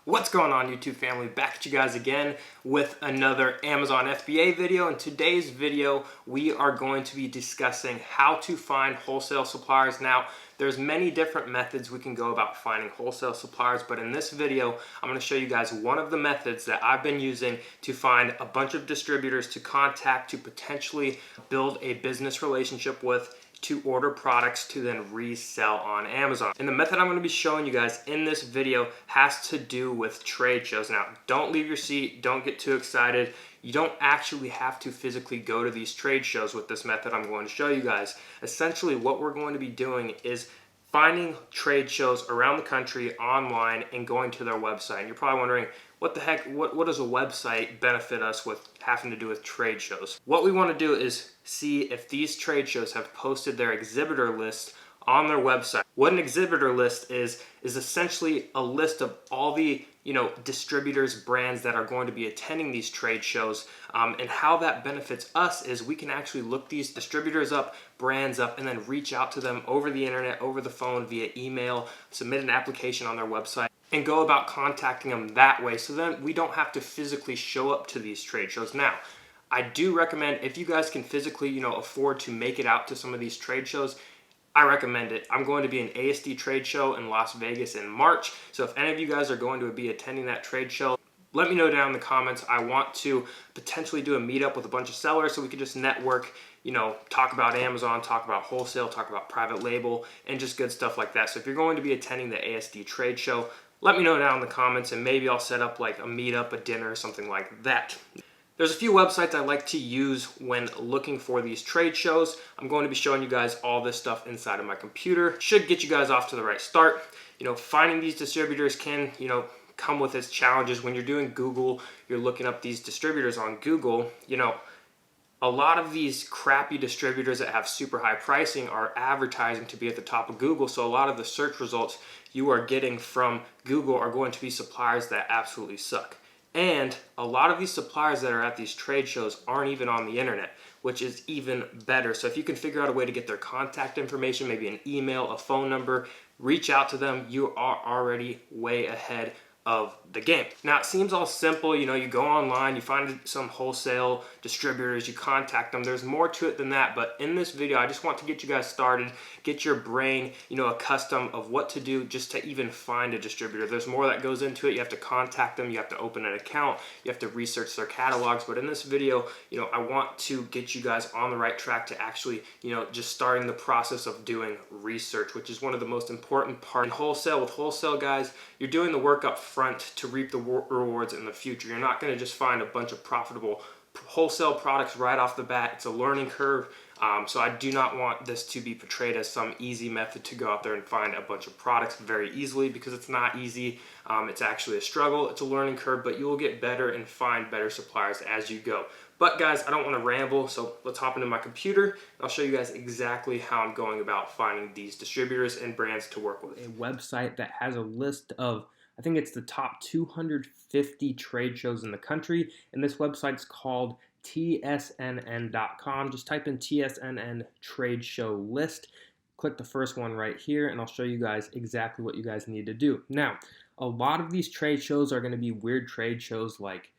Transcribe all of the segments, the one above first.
What's going on, YouTube family? Back at you guys again with another Amazon FBA video. In today's video, we are going to be discussing how to find wholesale suppliers. Now, there's many different methods we can go about finding wholesale suppliers, but in this video, I'm going to show you guys one of the methods that I've been using to find a bunch of distributors to contact to potentially build a business relationship with, to order products to then resell on Amazon. And the method I'm going to be showing you guys in this video has to do with trade shows. Now, don't leave your seat, don't get too excited. You don't actually have to physically go to these trade shows with this method I'm going to show you guys. Essentially, what we're going to be doing is finding trade shows around the country online and going to their website. And you're probably wondering, what the heck, what does a website benefit us with having to do with trade shows? What we want to do is see if these trade shows have posted their exhibitor list on their website. What an exhibitor list is essentially a list of all the distributors, brands that are going to be attending these trade shows, and how that benefits us is we can actually look these distributors up, brands up, and then reach out to them over the internet, over the phone, via email, submit an application on their website, and go about contacting them that way, so then we don't have to physically show up to these trade shows. Now, I do recommend, if you guys can physically afford to make it out to some of these trade shows, I recommend it. I'm going to be an ASD trade show in Las Vegas in March, so if any of you guys are going to be attending that trade show, let me know down in the comments. I want to potentially do a meetup with a bunch of sellers so we can just network, talk about Amazon, talk about wholesale, talk about private label, and just good stuff like that. So if you're going to be attending the ASD trade show, let me know down in the comments, and maybe I'll set up like a meetup, a dinner, or something like that. There's a few websites I like to use when looking for these trade shows. I'm going to be showing you guys all this stuff inside of my computer. Should get you guys off to the right start. Finding these distributors can, come with its challenges. When you're doing Google, you're looking up these distributors on Google, a lot of these crappy distributors that have super high pricing are advertising to be at the top of Google. So a lot of the search results you are getting from Google are going to be suppliers that absolutely suck. And a lot of these suppliers that are at these trade shows aren't even on the internet, which is even better. So if you can figure out a way to get their contact information, maybe an email, a phone number, reach out to them, you are already way ahead of the game. Now, it seems all simple. You go online, you find some wholesale distributors, you contact them. There's more to it than that, but in this video, I just want to get you guys started, get your brain, accustomed of what to do just to even find a distributor. There's more that goes into it. You have to contact them, you have to open an account, you have to research their catalogs, but in this video, I want to get you guys on the right track to actually, just starting the process of doing research, which is one of the most important parts in wholesale. With wholesale, guys, you're doing the work up front to reap the rewards in the future. You're not going to just find a bunch of profitable wholesale products right off the bat. It's a learning curve. So I do not want this to be portrayed as some easy method to go out there and find a bunch of products very easily, because it's not easy. It's actually a struggle. It's a learning curve, but you will get better and find better suppliers as you go. But guys, I don't want to ramble, so let's hop into my computer and I'll show you guys exactly how I'm going about finding these distributors and brands to work with. A website that has a list of, I think it's the top 250 trade shows in the country, and this website's called tsnn.com. Just type in TSNN trade show list, click the first one right here, and I'll show you guys exactly what you guys need to do. Now, a lot of these trade shows are going to be weird trade shows like,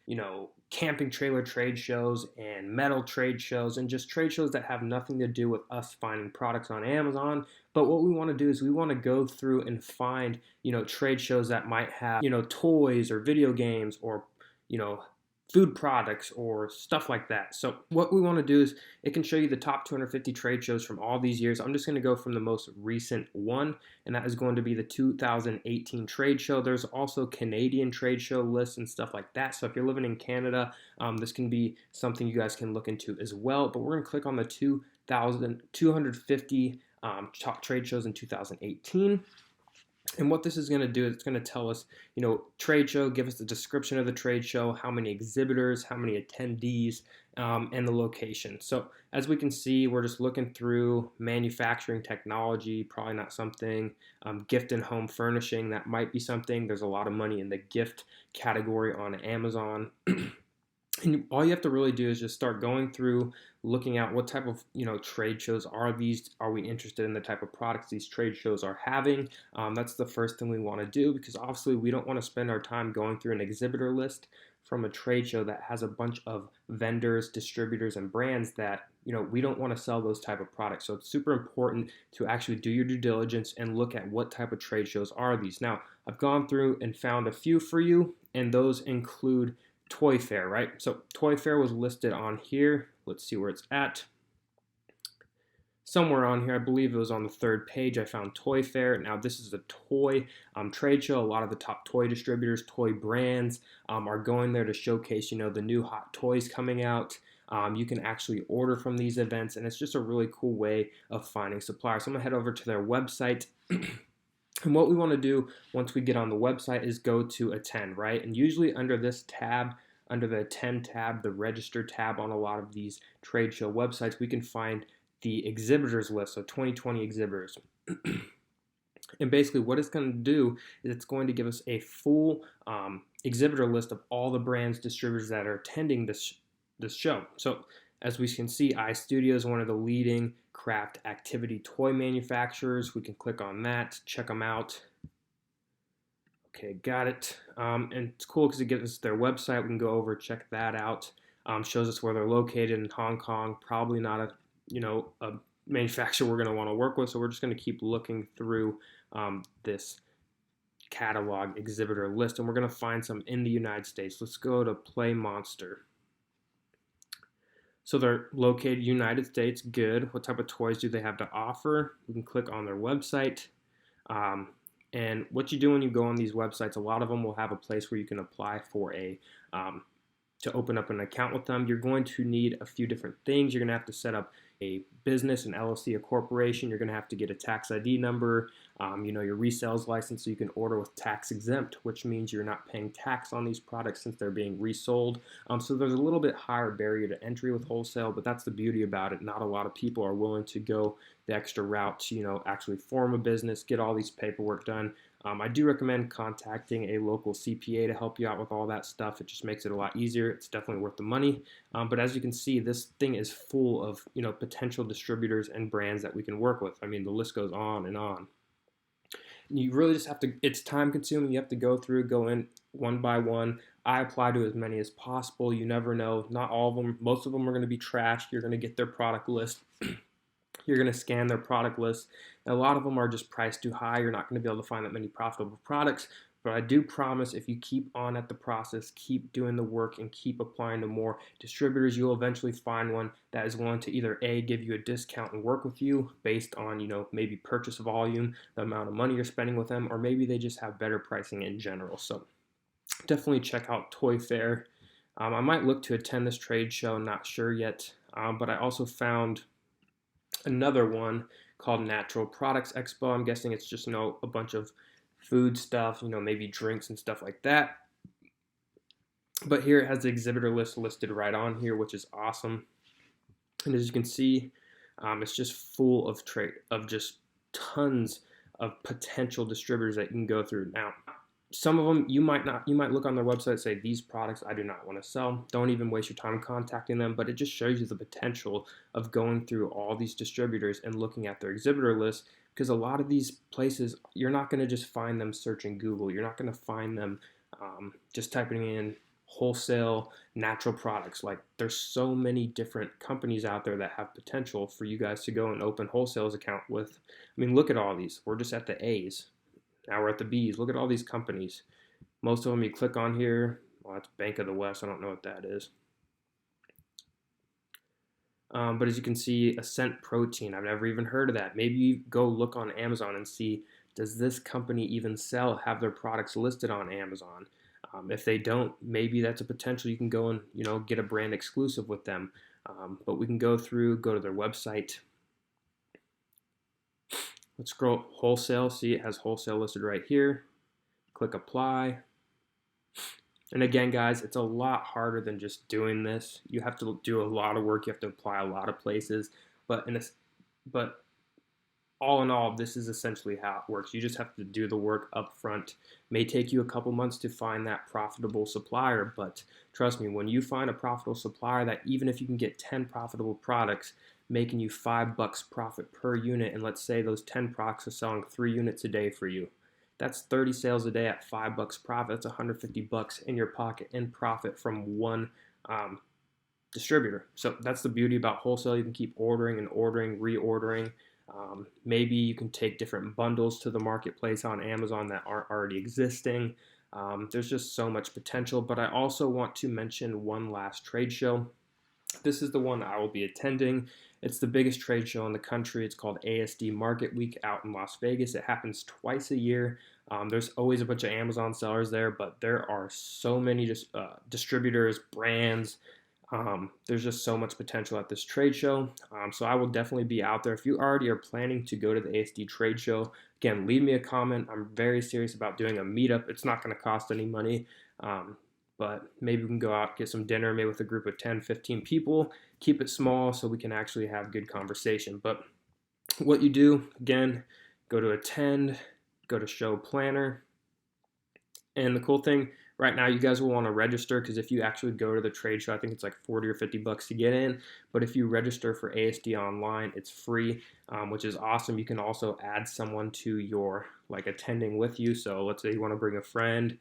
camping trailer trade shows and metal trade shows, and just trade shows that have nothing to do with us finding products on Amazon. But what we want to do is we want to go through and find, trade shows that might have, toys or video games or, food products or stuff like that. So what we want to do is, it can show you the top 250 trade shows from all these years. I'm just going to go from the most recent one, and that is going to be the 2018 trade show. There's also Canadian trade show lists and stuff like that. So if you're living in Canada, this can be something you guys can look into as well. But we're going to click on the 250 top trade shows in 2018. And what this is going to do is it's going to tell us, trade show, give us the description of the trade show, how many exhibitors, how many attendees, and the location. So as we can see, we're just looking through manufacturing technology, probably not something. Gift and home furnishing, that might be something. There's a lot of money in the gift category on Amazon. And all you have to really do is just start going through, looking at what type of trade shows are these. Are we interested in the type of products these trade shows are having? That's the first thing we want to do, because obviously we don't want to spend our time going through an exhibitor list from a trade show that has a bunch of vendors, distributors, and brands that we don't want to sell those type of products. So it's super important to actually do your due diligence and look at what type of trade shows are these. Now, I've gone through and found a few for you, and those include Toy Fair, right? So Toy Fair was listed on here. Let's see where it's at. Somewhere on here, I believe it was on the third page, I found Toy Fair. Now, this is a toy trade show. A lot of the top toy distributors, toy brands are going there to showcase, the new hot toys coming out. You can actually order from these events, and it's just a really cool way of finding suppliers. So I'm going to head over to their website. And what we want to do once we get on the website is go to attend, right? And usually under this tab, under the attend tab, the register tab on a lot of these trade show websites, we can find the exhibitors list, so 2020 exhibitors. And basically what it's going to do is it's going to give us a full exhibitor list of all the brands, distributors that are attending this show. So as we can see, iStudio is one of the leading craft activity toy manufacturers. We can click on that, check them out. Okay, got it. And it's cool because it gives us their website. We can go over, check that out. Shows us where they're located in Hong Kong. Probably not a manufacturer we're going to want to work with. So we're just going to keep looking through this catalog exhibitor list, and we're going to find some in the United States. Let's go to Play Monster. So they're located United States, good. What type of toys do they have to offer? We can click on their website. And what you do when you go on these websites, a lot of them will have a place where you can apply for to open up an account with them. You're going to need a few different things. You're going to have to set up a business, an LLC, a corporation. You're going to have to get a tax ID number, your resales license, so you can order with tax exempt, which means you're not paying tax on these products since they're being resold. So there's a little bit higher barrier to entry with wholesale, but that's the beauty about it. Not a lot of people are willing to go the extra route to, actually form a business, get all these paperwork done. I do recommend contacting a local CPA to help you out with all that stuff. It just makes it a lot easier. It's definitely worth the money. But as you can see, this thing is full of potential distributors and brands that we can work with. I mean, the list goes on and on. You really just have to, it's time consuming. You have to go in one by one. I apply to as many as possible. You never know. Not all of them. Most of them are going to be trashed. You're going to get their product list. You're going to scan their product list. And a lot of them are just priced too high. You're not going to be able to find that many profitable products. But I do promise, if you keep on at the process, keep doing the work, and keep applying to more distributors, you'll eventually find one that is willing to either A, give you a discount and work with you based on, maybe purchase volume, the amount of money you're spending with them, or maybe they just have better pricing in general. So definitely check out Toy Fair. I might look to attend this trade show, not sure yet. But I also found another one called Natural Products Expo. I'm guessing it's just, a bunch of food stuff, maybe drinks and stuff like that. But here it has the exhibitor list listed right on here, which is awesome. And as you can see, it's just full of just tons of potential distributors that you can go through. Now, some of them you might look on their website and say, these products I do not want to sell. Don't even waste your time contacting them, but it just shows you the potential of going through all these distributors and looking at their exhibitor list, because a lot of these places, you're not going to just find them searching Google. You're not going to find them just typing in wholesale natural products. Like, there's so many different companies out there that have potential for you guys to go and open wholesales account with. I mean, look at all these. We're just at the A's. Now we're at the B's. Look at all these companies. Most of them you click on here. Well, that's Bank of the West. I don't know what that is. But as you can see, Ascent Protein. I've never even heard of that. Maybe you go look on Amazon and see, does this company even have their products listed on Amazon? If they don't, maybe that's a potential. You can go and get a brand exclusive with them. But we can go to their website. Let's scroll wholesale. See, it has wholesale listed right here. Click apply. And again, guys, it's a lot harder than just doing this. You have to do a lot of work. You have to apply a lot of places. But all in all, this is essentially how it works. You just have to do the work up front. May take you a couple months to find that profitable supplier, but trust me, when you find a profitable supplier, that even if you can get 10 profitable products, making you $5 profit per unit, and let's say those 10 products are selling 3 units a day for you, that's 30 sales a day at $5 profit. That's $150 in your pocket in profit from one distributor. So that's the beauty about wholesale. You can keep ordering and ordering, reordering. Maybe you can take different bundles to the marketplace on Amazon that aren't already existing. There's just so much potential. But I also want to mention one last trade show. This is the one I will be attending. It's the biggest trade show in the country. It's called ASD Market Week out in Las Vegas. It happens twice a year. There's always a bunch of Amazon sellers there, but there are so many distributors, brands. There's just so much potential at this trade show. So I will definitely be out there. If you already are planning to go to the ASD trade show, again, leave me a comment. I'm very serious about doing a meetup. It's not going to cost any money. But maybe we can go out, get some dinner, maybe with a group of 10, 15 people, keep it small so we can actually have good conversation. But what you do, again, go to attend, go to show planner. And the cool thing, right now you guys will want to register, because if you actually go to the trade show, I think it's like 40 or 50 bucks to get in. But if you register for ASD online, it's free, which is awesome. You can also add someone to your attending with you. So let's say you want to bring a friend,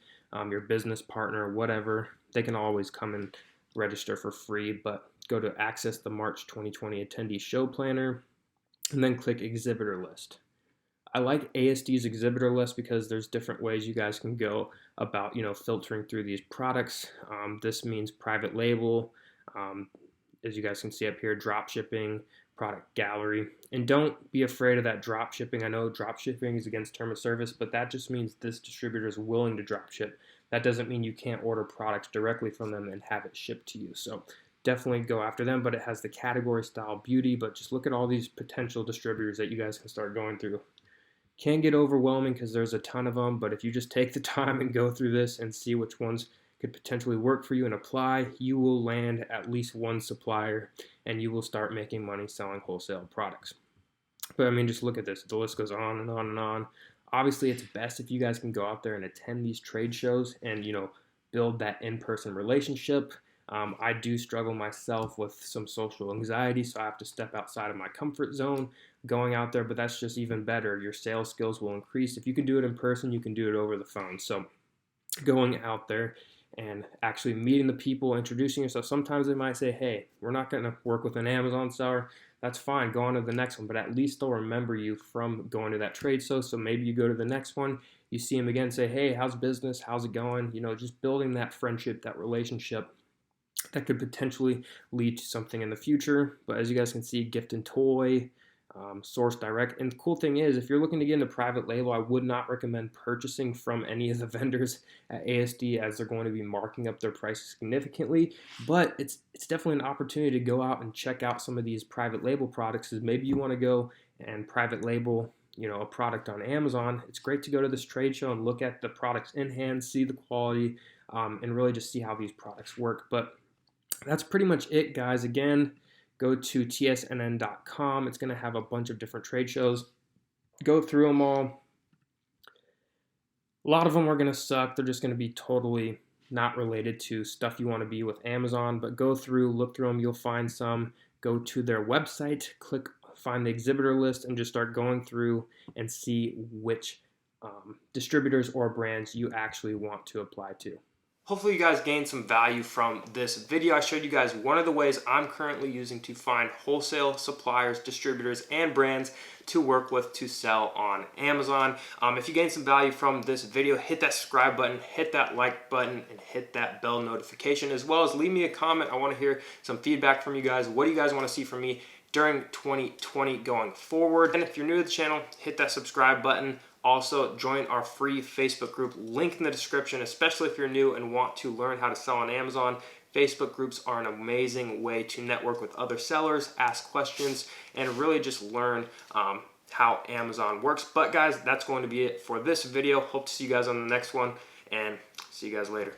your business partner, whatever, they can always come and register for free. But go to access the March 2020 attendee show planner and then click exhibitor list. I like ASD's exhibitor list because there's different ways you guys can go about, filtering through these products. This means private label, as you guys can see up here, drop shipping, product gallery. And don't be afraid of that drop shipping. I know drop shipping is against term of service, but that just means this distributor is willing to drop ship. That doesn't mean you can't order products directly from them and have it shipped to you. So definitely go after them, but it has the category style beauty. But just look at all these potential distributors that you guys can start going through. Can get overwhelming because there's a ton of them, but if you just take the time and go through this and see which ones could potentially work for you and apply, you will land at least one supplier and you will start making money selling wholesale products. But I mean, just look at this. The list goes on and on and on. Obviously, it's best if you guys can go out there and attend these trade shows and, build that in-person relationship. I do struggle myself with some social anxiety, so I have to step outside of my comfort zone going out there, but that's just even better. Your sales skills will increase. If you can do it in person, you can do it over the phone. So going out there and actually meeting the people, introducing yourself. Sometimes they might say, hey, we're not going to work with an Amazon seller. That's fine. Go on to the next one. But at least they'll remember you from going to that trade show. So maybe you go to the next one, you see them again, say, hey, how's business? How's it going? Just building that friendship, that relationship that could potentially lead to something in the future. But as you guys can see, gift and toy, source direct. And the cool thing is, if you're looking to get into private label, I would not recommend purchasing from any of the vendors at ASD, as they're going to be marking up their prices significantly. But it's definitely an opportunity to go out and check out some of these private label products. Because maybe you want to go and private label a product on Amazon. It's great to go to this trade show and look at the products in hand, see the quality, and really just see how these products work. But that's pretty much it, guys. Again, go to tsnn.com. It's going to have a bunch of different trade shows. Go through them all. A lot of them are going to suck. They're just going to be totally not related to stuff you want to be with Amazon. But go through, look through them. You'll find some. Go to their website, find the exhibitor list, and just start going through and see which distributors or brands you actually want to apply to. Hopefully you guys gained some value from this video. I showed you guys one of the ways I'm currently using to find wholesale suppliers, distributors, and brands to work with to sell on Amazon. If you gained some value from this video, hit that subscribe button, hit that like button, and hit that bell notification, as well as leave me a comment. I want to hear some feedback from you guys. What do you guys want to see from me during 2020 going forward? And if you're new to the channel, hit that subscribe button. Also, join our free Facebook group, link in the description, especially if you're new and want to learn how to sell on Amazon. Facebook groups are an amazing way to network with other sellers, ask questions, and really just learn how Amazon works. But guys, that's going to be it for this video. Hope to see you guys on the next one, and see you guys later.